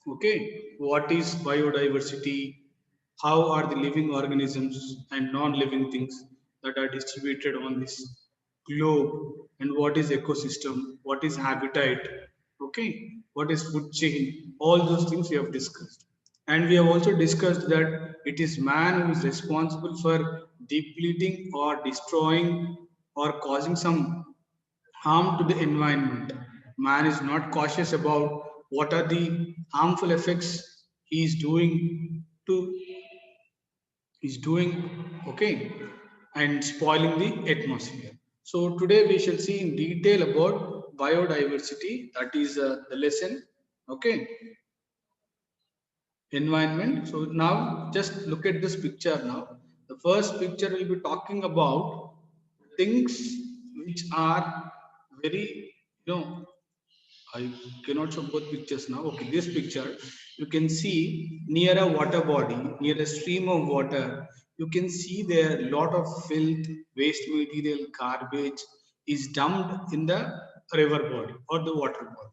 Okay, what is biodiversity? How are the living organisms and non-living things that are distributed on this globe? And what is ecosystem? What is habitat? Okay, what is food chain? All those things we have discussed. And we have also discussed that it is man who is responsible for depleting or destroying or causing some harm to the environment. Man is not cautious about what are the harmful effects he is doing to is doing, okay, and spoiling the atmosphere. So today we shall see in detail about biodiversity. That is the lesson. Okay, environment. So now just look at this picture now. The first picture will be talking about things which are very, I cannot show both pictures now. Okay, this picture you can see near a water body, near a stream of water. You can see there a lot of filth, waste material, garbage is dumped in the river body or the water body.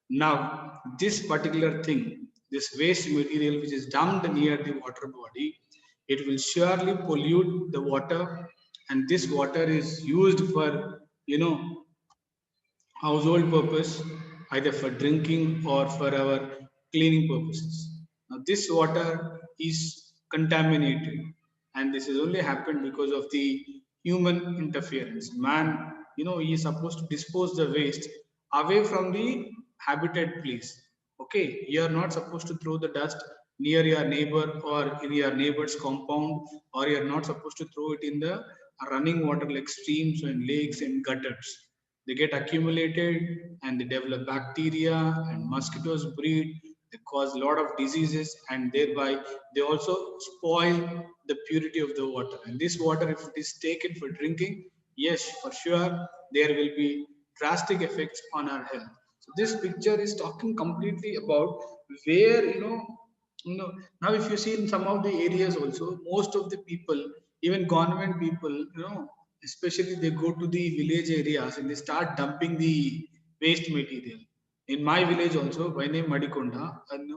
Now, this particular thing, this waste material which is dumped near the water body, it will surely pollute the water, and this water is used for, household purpose, either for drinking or for our cleaning purposes. Now, this water is contaminated, and this has only happened because of the human interference. Man, he is supposed to dispose the waste away from the habitat place. Okay, you are not supposed to throw the dust near your neighbor or in your neighbor's compound, or you are not supposed to throw it in the running water like streams and lakes and gutters. They get accumulated and they develop bacteria and mosquitoes breed. They cause a lot of diseases, and thereby they also spoil the purity of the water. And this water, if it is taken for drinking, yes, for sure, there will be drastic effects on our health. So this picture is talking completely about where, now if you see in some of the areas also, most of the people, even government people, especially they go to the village areas and they start dumping the waste material. In my village also, by name Madikonda, and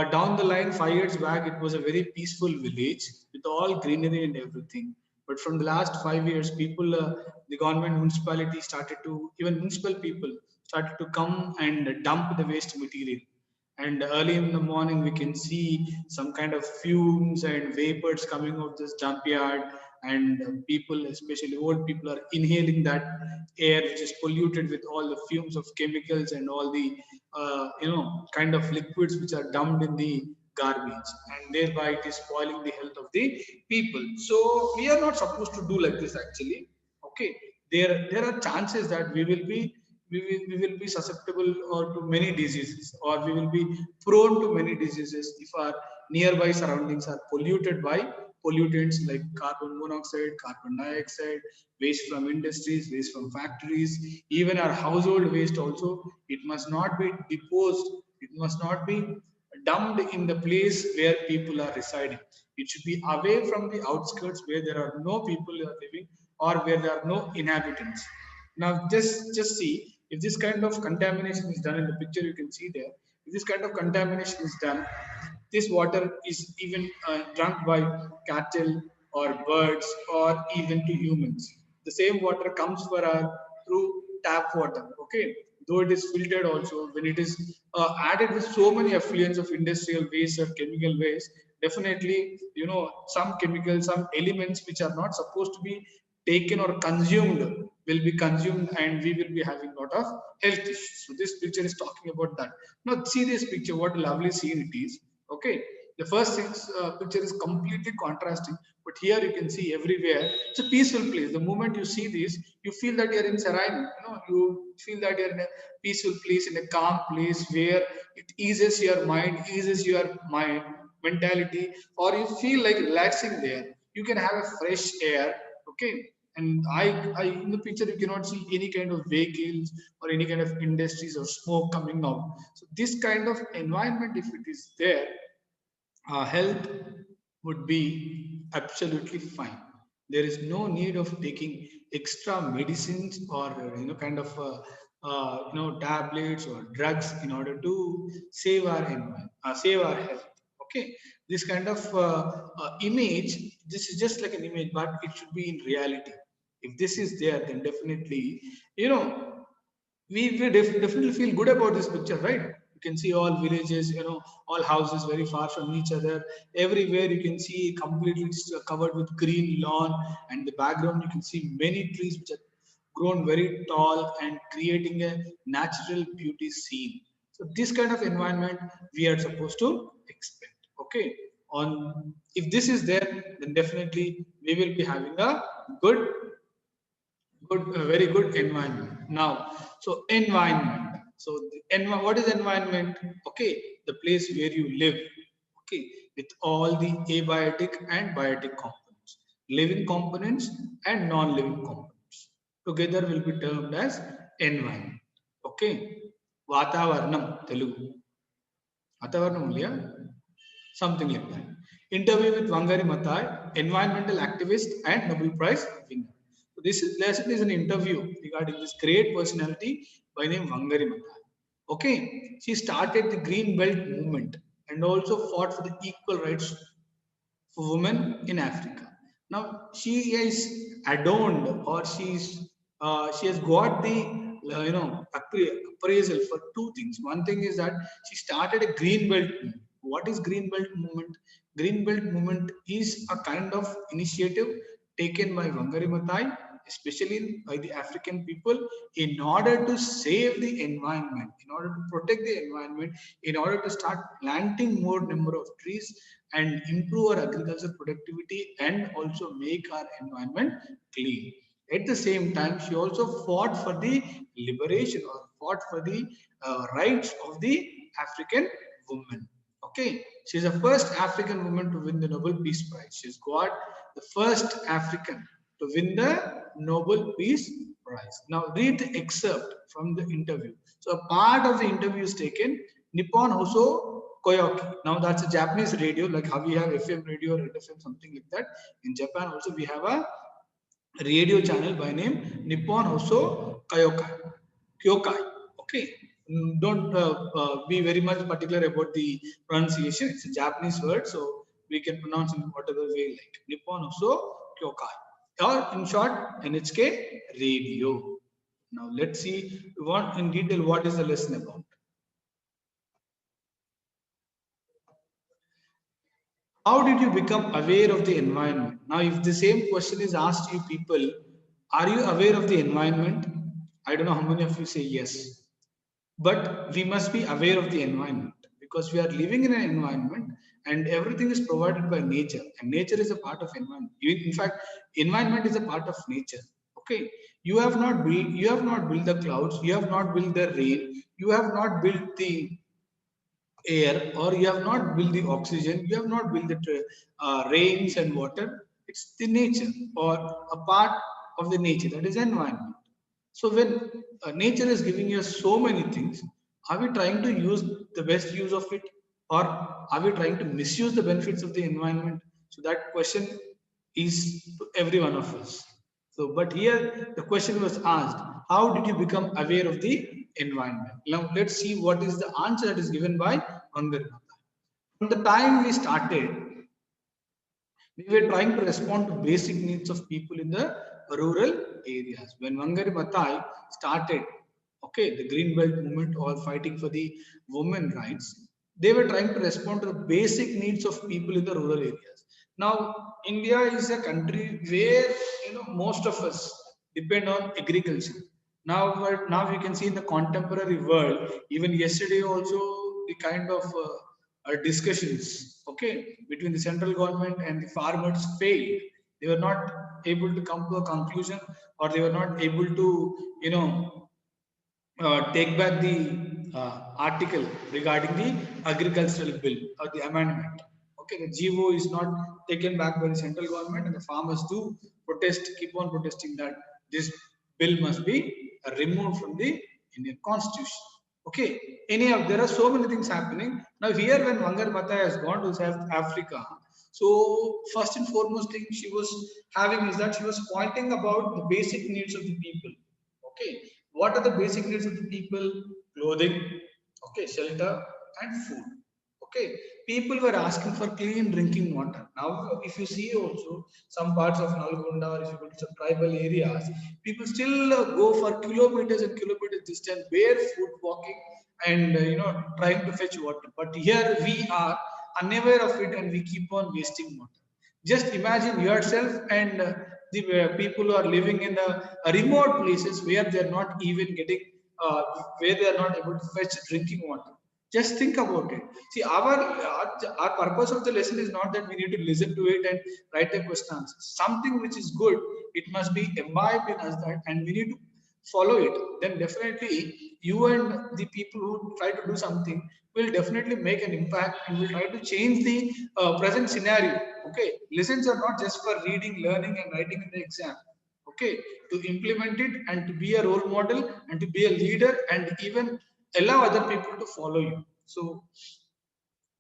down the line 5 years back, it was a very peaceful village with all greenery and everything. But from the last 5 years, people, the government, municipality started to, even municipal people started to come and dump the waste material. And early in the morning we can see some kind of fumes and vapors coming out this dump yard, and people, especially old people, are inhaling that air which is polluted with all the fumes of chemicals and all the kind of liquids which are dumped in the garbage, and thereby it is spoiling the health of the people. So we are not supposed to do like this actually. Okay, there are chances that we will be susceptible or to many diseases, or we will be prone to many diseases if our nearby surroundings are polluted by pollutants like carbon monoxide, carbon dioxide, waste from industries, waste from factories, even our household waste also. It must not be deposed, it must not be dumped in the place where people are residing. It should be away from the outskirts where there are no people who are living, or where there are no inhabitants. Now just see, if this kind of contamination is done in the picture you can see there, if this kind of contamination is done, this water is even drunk by cattle or birds or even to humans. The same water comes for our through tap water. Okay, though it is filtered also, when it is added with so many effluents of industrial waste or chemical waste, definitely some chemicals, some elements which are not supposed to be taken or consumed will be consumed, and we will be having a lot of health issues. So this picture is talking about that. Now see this picture, what a lovely scene it is. Okay, the first picture is completely contrasting, but here you can see everywhere it's a peaceful place. The moment you see this, you feel that you're in Sarai. You feel that you're in a peaceful place, in a calm place where it eases your mind, eases your mind mentality, or you feel like relaxing there. You can have a fresh air. Okay, and I in the picture you cannot see any kind of vehicles or any kind of industries or smoke coming out. So this kind of environment, if it is there, our health would be absolutely fine. There is no need of taking extra medicines or kind of tablets or drugs in order to save our environment, save our health. Okay, this kind of image, this is just like an image, but it should be in reality. If this is there, then definitely, you know, we definitely feel good about this picture, right? You can see all villages, all houses very far from each other. Everywhere you can see completely covered with green lawn, and the background you can see many trees which are grown very tall and creating a natural beauty scene. So this kind of environment we are supposed to expect. Okay, on if this is there, then definitely we will be having a good very good environment. Now, so environment, so what is environment? Okay, the place where you live. Okay, with all the abiotic and biotic components, living components and non-living components together will be termed as environment. Okay, vatavarnam telugu, vatavarnam only, yeah? Something like that. Interview with Wangari Maathai, environmental activist and Nobel Prize winner. So this is lesson is an interview regarding this great personality by name Wangari Maathai. Okay, she started the Green Belt movement and also fought for the equal rights for women in Africa. Now she is adorned, or she has got the appraisal for two things. One thing is that she started a green belt movement. What is green belt movement? Green belt movement is a kind of initiative taken by Wangari Maathai, especially by the African people, in order to save the environment, in order to protect the environment, in order to start planting more number of trees and improve our agricultural productivity and also make our environment clean. At the same time, she also fought for the liberation or fought for the rights of the African woman. Okay, she's the first African woman to win the Nobel Peace Prize. She's got the first African to win the Nobel Peace Prize. Now, read the excerpt from the interview. So, a part of the interview is taken Nippon Hoso Koyoki. Now, that's a Japanese radio, like how we have FM radio or Red FM, something like that. In Japan, also, we have a radio channel by name Nippon Hoso Kyokai. Kyokai. Okay. Don't be very much particular about the pronunciation. It's a Japanese word, so we can pronounce in whatever way like. Nippon Hoso Kyokai. Or in short, NHK Radio. Now let's see what in detail what is the lesson about. How did you become aware of the environment? Now, if the same question is asked to you people, are you aware of the environment? I don't know how many of you say yes. But we must be aware of the environment because we are living in an environment and everything is provided by nature. And nature is a part of environment. In fact, environment is a part of nature. Okay. You have not built the clouds, you have not built the rain, you have not built the air, or you have not built the oxygen, you have not built the rains and water. It's the nature or a part of the nature, that is environment. So when nature is giving us so many things, are we trying to use the best use of it, or are we trying to misuse the benefits of the environment? So that question is to every one of us. So, but here the question was asked, how did you become aware of the environment? Now, let's see what is the answer that is given by Angar. From the time we started, we were trying to respond to basic needs of people in the rural areas. When Wangari Maathai started, okay, the Green Belt movement or fighting for the women rights, they were trying to respond to the basic needs of people in the rural areas. Now, India is a country where most of us depend on agriculture. Now you can see in the contemporary world, even yesterday also the kind of discussions, okay, between the central government and the farmers failed. They were not able to come to a conclusion, or they were not able to, take back the article regarding the agricultural bill or the amendment. Okay, the GO is not taken back by the central government, and the farmers do protest, keep on protesting that this bill must be removed from the Indian Constitution. Okay, anyhow, there are so many things happening. Now, here when Vangar Maathai has gone to South Africa, so first and foremost thing she was having is that she was pointing about the basic needs of the people. Okay, What are the basic needs of the people? Clothing, okay, shelter, and food. Okay, people were asking for clean drinking water. Now if you see also some parts of Nalgonda, or if you go to some tribal areas, people still go for kilometers and kilometers distance barefoot walking, and trying to fetch water. But here we are unaware of it, and we keep on wasting water. Just imagine yourself and the people who are living in remote places where they are not even getting, where they are not able to fetch drinking water. Just think about it. See, our purpose of the lesson is not that we need to listen to it and write a question answer. Something which is good, it must be imbibed in us, that, and we need to follow it. Then definitely you and the people who try to do something will definitely make an impact and will try to change the present scenario. Okay, lessons are not just for reading, learning, and writing in the exam. Okay, to implement it and to be a role model and to be a leader and even allow other people to follow you. So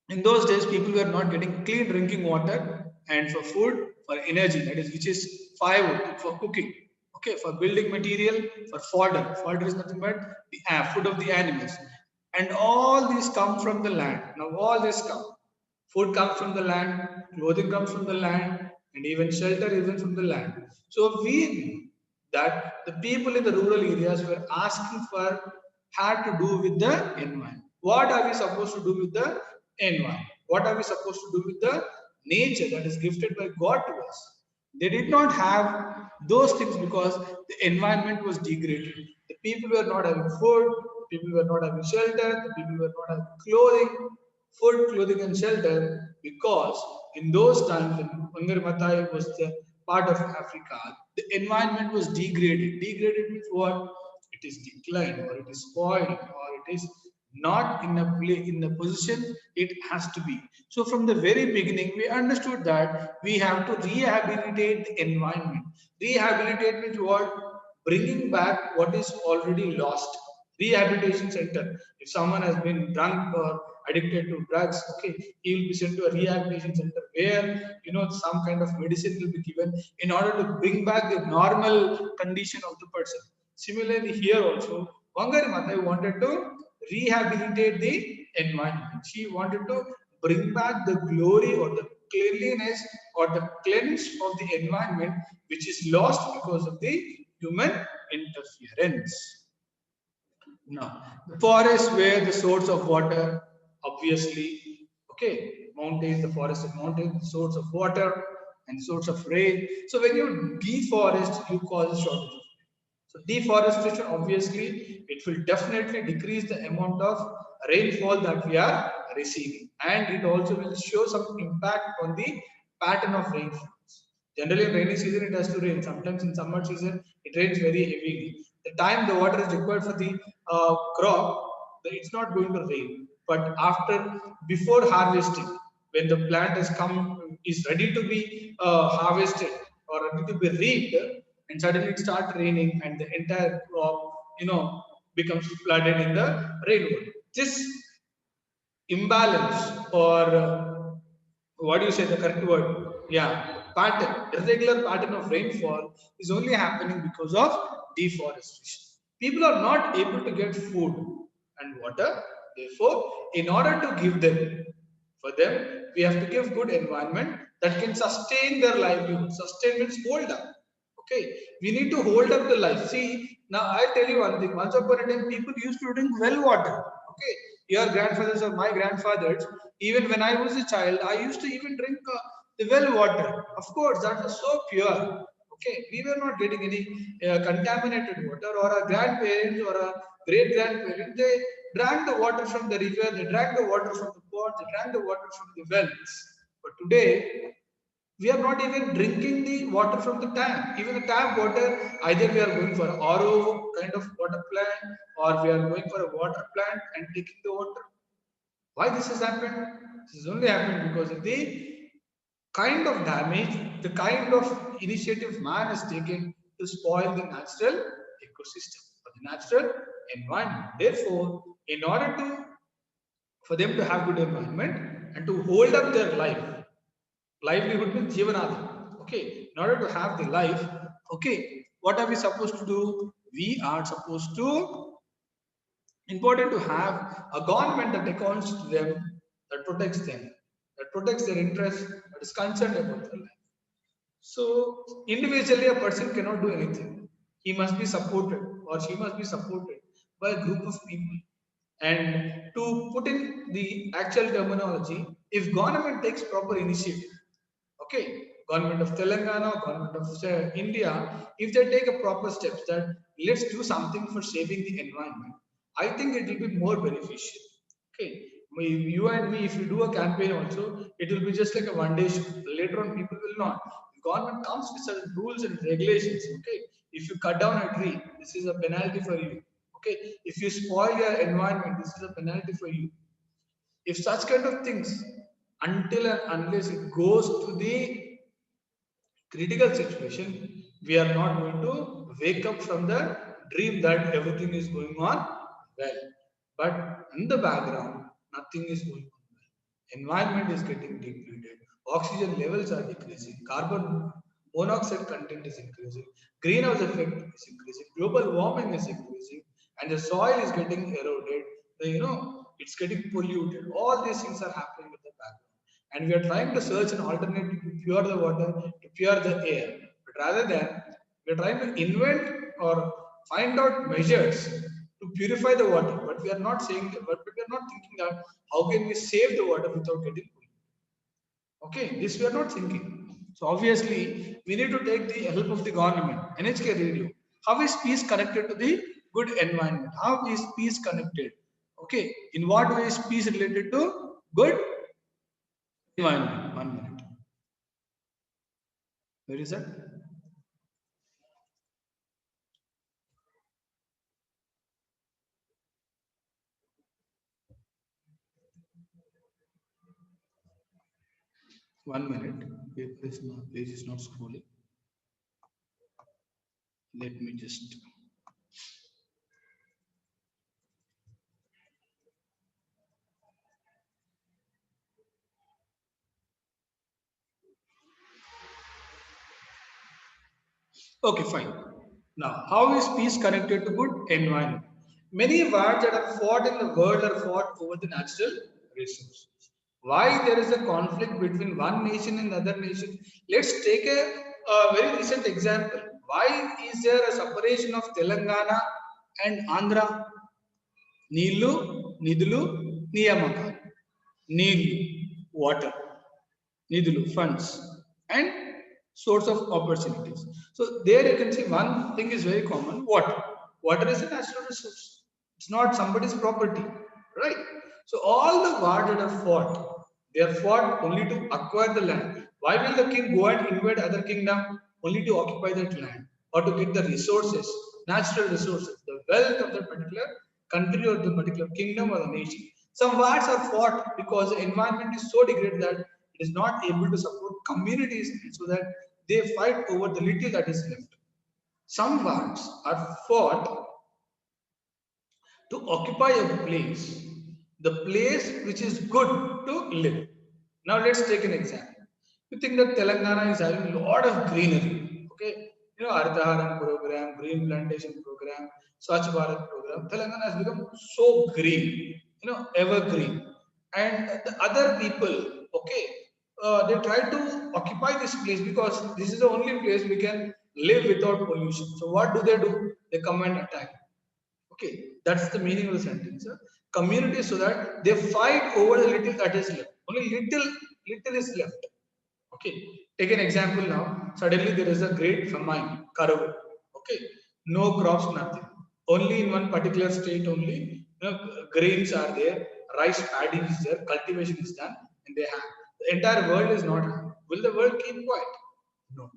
in those days, people were not getting clean drinking water, and for food, for energy, that is, which is firewood for cooking. Okay, for building material, for fodder. Fodder is nothing but the food of the animals. And all these come from the land. Now, all this come. Food comes from the land, clothing comes from the land, and even shelter even from the land. So we knew that the people in the rural areas were asking for had to do with the environment. What are we supposed to do with the environment? What are we supposed to do with the nature that is gifted by God to us? They did not have those things because the environment was degraded. The people were not having food, people were not having shelter, the people were not having clothing, food, clothing, and shelter, because in those times when Bangar Matai was the part of Africa, the environment was degraded. Degraded means what? It is declined, or it is spoiled, or it is not in a in the position it has to be. So from the very beginning, we understood that we have to rehabilitate the environment. Rehabilitate means what? Bringing back what is already lost. Rehabilitation center. If someone has been drunk or addicted to drugs, okay, he will be sent to a rehabilitation center where some kind of medicine will be given in order to bring back the normal condition of the person. Similarly, here also, Wangari Maatai wanted to rehabilitate the environment. She wanted to bring back the glory or the cleanliness or the cleanse of the environment, which is lost because of the human interference. Now, the forests were the source of water, obviously. Okay, mountains, the forest of mountains, the source of water and source of rain. So when you deforest, you cause a shortage of rain. So deforestation, obviously, it will definitely decrease the amount of rainfall that we are receiving, and it also will show some impact on the pattern of rainfall. Generally, in rainy season, it has to rain. Sometimes in summer season, it rains very heavily. The time the water is required for the crop, it's not going to rain. But before harvesting, when the plant has come, is ready to be harvested or ready to be reaped, and suddenly it starts raining, and the entire crop, becomes flooded in the rainwater. This imbalance, or what do you say the correct word, yeah, pattern, irregular pattern of rainfall is only happening because of deforestation. People are not able to get food and water. Therefore, in order to give them, for them, we have to give good environment that can sustain their livelihood. Sustain means hold up. Okay, we need to hold up the life. See, now I'll tell you one thing. Once upon a time, people used to drink well water. Okay, your grandfathers or my grandfathers, even when I was a child, I used to even drink the well water. Of course, that was so pure. Okay, we were not getting any contaminated water, or our grandparents or our great grandparents, they drank the water from the river, they drank the water from the pot, they drank the water from the wells. But today, we are not even drinking the water from the tap. Even the tap water, either we are going for RO kind of water plant, or we are going for a water plant and taking the water. Why this has happened? This has only happened because of the kind of damage, the kind of initiative man has taken to spoil the natural ecosystem or the natural environment. Therefore, in order to for them to have good environment and to hold up their life, livelihood means jivanadhan. Okay, in order to have the life, okay, what are we supposed to do? We are supposed to important to have a government that accounts to them, that protects their interests, that is concerned about their life. So individually, a person cannot do anything. He must be supported or she must be supported by a group of people. And to put in the actual terminology, if government takes proper initiative, okay, government of Telangana, government of India, if they take a proper steps that let's do something for saving the environment, I think it will be more beneficial. Okay, you and me, if you do a campaign also, it will be just like a one day show. Later on, people will not. Government comes with certain rules and regulations. Okay, if you cut down a tree, this is a penalty for you. Okay, if you spoil your environment, this is a penalty for you. If such kind of things, until and unless it goes to the critical situation, we are not going to wake up from the dream that everything is going on well. But in the background, nothing is going on well. Environment is getting depleted, oxygen levels are decreasing, carbon monoxide content is increasing, greenhouse effect is increasing, global warming is increasing, and the soil is getting eroded. It's getting polluted. All these things are happening in the background, and we are trying to search an alternative to pure the water, to pure the air. But rather than we are trying to invent or find out measures to purify the water, but we are not saying, but we are not thinking that how can we save the water without getting polluted. Okay, this we are not thinking. So obviously, we need to take the help of the government. NHK radio. How is peace connected to the good environment? How is peace connected? Okay, in what way is peace related to good environment? 1 minute. Where is that? 1 minute. Page is not scrolling. Let me just. Okay, fine. Now, how is peace connected to good environment? Many wars that are fought in the world are fought over the natural resources. Why there is a conflict between one nation and another nation? Let's take a very recent example. Why is there a separation of Telangana and Andhra? Nilu, Nidulu, Niyamaka. Need water, Nidulu funds, and source of opportunities. So there you can see one thing is very common: water. Water is a natural resource. It's not somebody's property, right? So all the wars that are fought, they are fought only to acquire the land. Why will the king go and invade other kingdom only to occupy that land or to get the resources, natural resources, the wealth of that particular country or the particular kingdom or the nation? Some wars are fought because the environment is so degraded that it is not able to support communities, so that they fight over the little that is left. Some wars are fought to occupy a place, the place which is good to live. Now let's take an example. You think that Telangana is having a lot of greenery, okay? Artharan program, green plantation program, Swachh Bharat program. Telangana has become so green, evergreen. And the other people, okay, they try to occupy this place because this is the only place we can live without pollution. So what do? They come and attack. Okay, that's the meaning of the sentence. Community, so that they fight over the little that is left. Only little is left. Okay, take an example now. Suddenly there is a great famine, Karavu. Okay, no crops, nothing. Only in one particular state only, grains are there, rice paddy is there, cultivation is done, and they have. The entire world is not. Will the world keep quiet? No,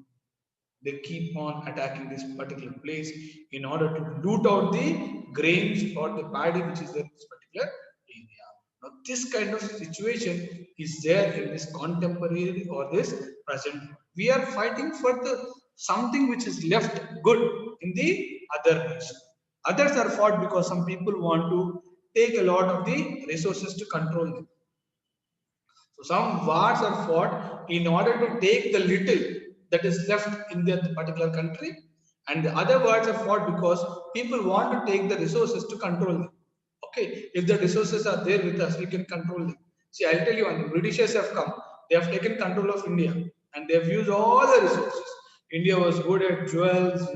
they keep on attacking this particular place in order to loot out the grains or the paddy which is there in this particular area. Now, this kind of situation is there in this contemporary or this present. We are fighting for the something which is left good in the other nation. Others are fought because some people want to take a lot of the resources to control them. So some wars are fought in order to take the little that is left in that particular country And the other wars are fought because people want to take the resources to control them. Okay, if the resources are there with us, we can control them. See, I'll tell you one thing. Britishers have come, they have taken control of India, and they have used all the resources. India was good at jewels,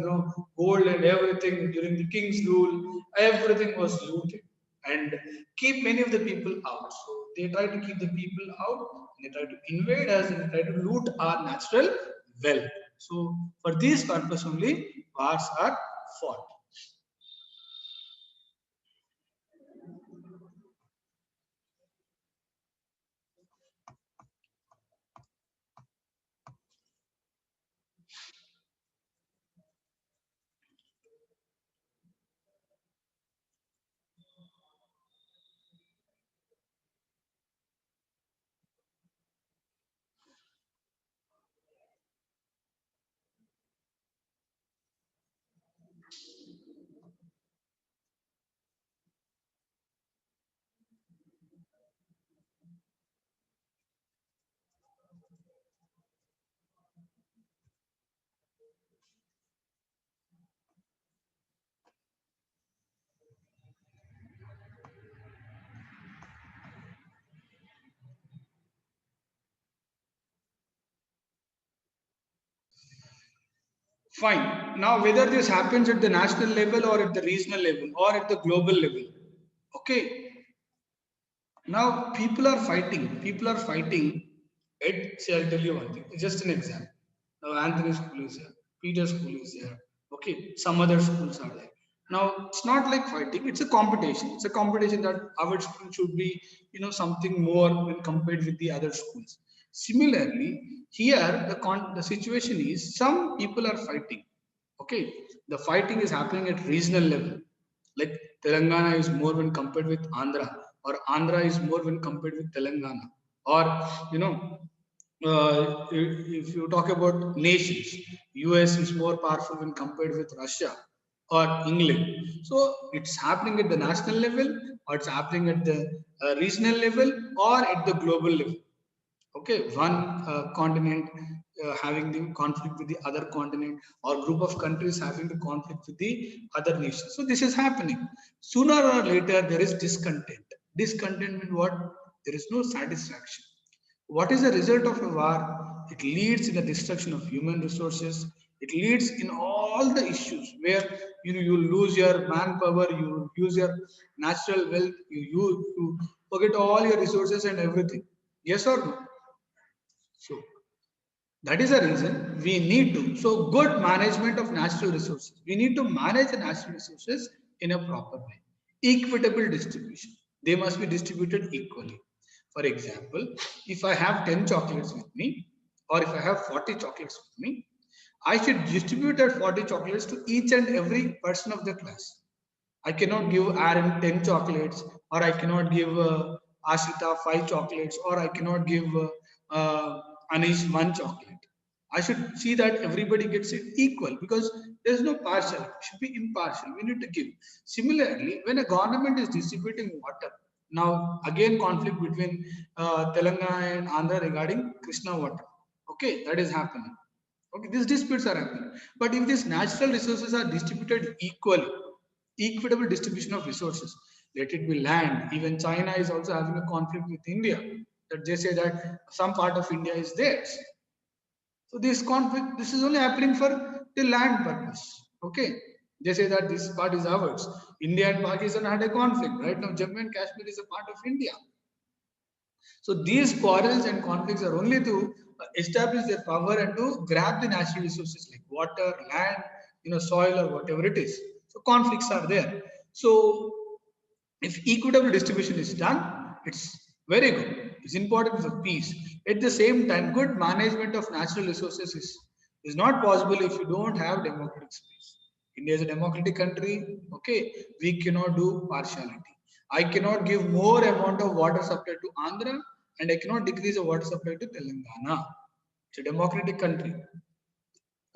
gold and everything during the king's rule. Everything was looted and keep many of the people out. So they try to keep the people out, and they try to invade us, and they try to loot our natural wealth. So for this purpose only, wars are fought. Fine. Now, whether this happens at the national level or at the regional level or at the global level, okay. Now, people are fighting. People are fighting. See, I'll tell you one thing. Just an example. Now, Anthony School is here. Peter School is there. Okay. Some other schools are there. Now, it's not like fighting. It's a competition. It's a competition that our school should be, something more when compared with the other schools. Similarly, here the situation is some people are fighting. Okay, the fighting is happening at regional level. Like Telangana is more when compared with Andhra, or Andhra is more when compared with Telangana, or you know, if you talk about nations, US is more powerful when compared with Russia or England. So it's happening at the national level, or it's happening at the regional level, or at the global level. Okay, one continent having the conflict with the other continent, or group of countries having the conflict with the other nations. So this is happening. Sooner or later there is discontent means what? There is no satisfaction. What is the result of a war? It leads in the destruction of human resources. It leads in all the issues where you lose your manpower, you use your natural wealth, you forget all your resources and everything. Yes or no? So that is the reason we need to. So good management of natural resources. We need to manage the natural resources in a proper way. Equitable distribution. They must be distributed equally. For example, if I have 10 chocolates with me, or if I have 40 chocolates with me, I should distribute that 40 chocolates to each and every person of the class. I cannot give Aaron 10 chocolates, or I cannot give Ashita 5 chocolates, or I cannot give Anish 1 chocolate. I should see that everybody gets it equal, because there is no partial. It should be impartial. We need to give. Similarly, when a government is distributing water, now again conflict between Telangana and Andhra regarding Krishna water. Okay, that is happening. Okay, these disputes are happening. But if these natural resources are distributed equally, equitable distribution of resources, let it be land. Even China is also having a conflict with India, that they say that some part of India is theirs. So this conflict, this is only happening for the land purpose. Okay. They say that this part is ours. India and Pakistan had a conflict. Right now, Jammu and Kashmir is a part of India. So these quarrels and conflicts are only to establish their power and to grab the natural resources like water, land, soil, or whatever it is. So conflicts are there. So if equitable distribution is done, it's very good. It's important for peace. At the same time, good management of natural resources is not possible if you don't have democratic space. India is a democratic country. Okay, we cannot do partiality. I cannot give more amount of water supply to Andhra, and I cannot decrease the water supply to Telangana. It's a democratic country.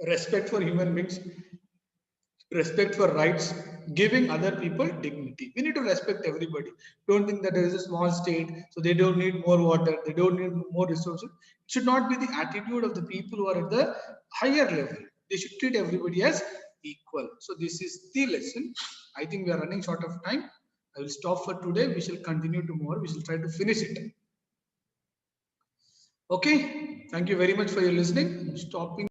Respect for human beings, respect for rights, giving other people dignity. We need to respect everybody. Don't think that there is a small state, so they don't need more water, they don't need more resources. It should not be the attitude of the people who are at the higher level. They should treat everybody as equal. So this is the lesson. I think we are running short of time. I will stop for today. We shall continue tomorrow. We shall try to finish it. Okay. Thank you very much for your listening. I'm stopping.